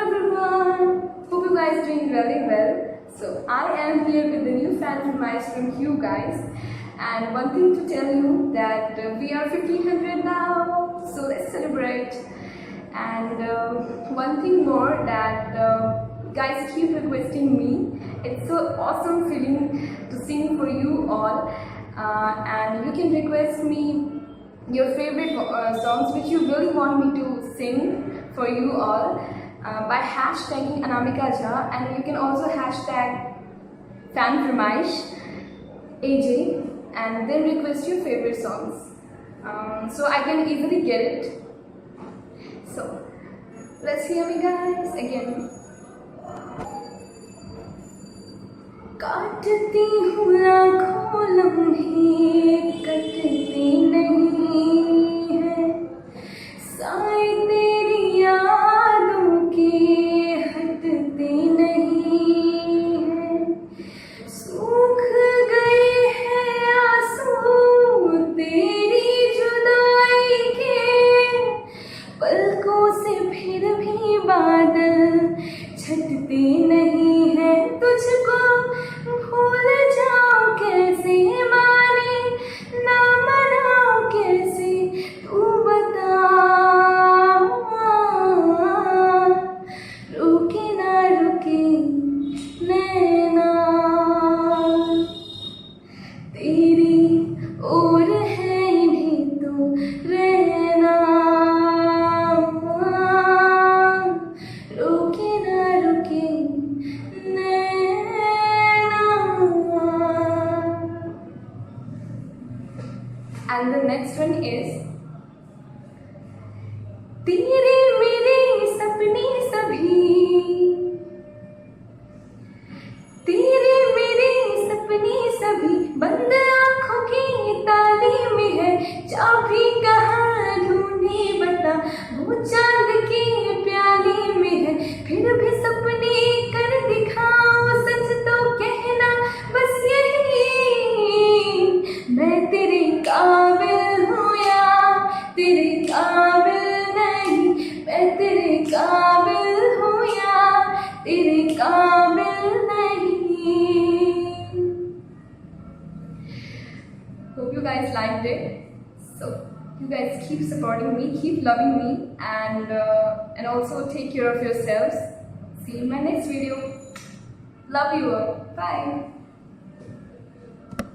everyone! Hope you guys are doing really well. So I am here with the new fan request from you guys, and one thing to tell you that we are 1500 now, so let's celebrate. And one thing more that guys keep requesting me. It's so awesome feeling to sing for you all, and you can request me your favorite songs which you really want me to sing for you all by hashtagging Anamika Jha, and you can also hashtag fanfirmaish AJ and then request your favorite songs, so I can easily get it. So let's hear me guys again. काटती हूँ लाखों लम्हे कटते नहीं है, साए तेरी यादों के हटते नहीं है, सूख गए हैं आंसू तेरी जुदाई के, पलकों से फिर भी बादल छटते नहीं है, तुझको भूल जाओ कैसे, माने ना मनाओ कैसे, तू बता, रुके ना रुके नैना, तेरी ओर है इन्हें तो रहना, रुके ना रुके And the next one is तेरे मेरे सपने सभी, तेरे मेरे सपने सभी बंद आँखों की ताली में है, चाबी कहाँ ढूंढे बता, वो चांद की प्याली में है, फिर भी सपने कर दिखाओ, सच तो कहना बस यही, मैं तेरे काबिल हूँ या तेरे काबिल नहीं, मैं तेरे काबिल हूँ या तेरे काबिल नहीं. Hope you guys liked it. So you guys keep supporting me, keep loving me, and also take care of yourselves. See you in my next video. Love you all. Bye.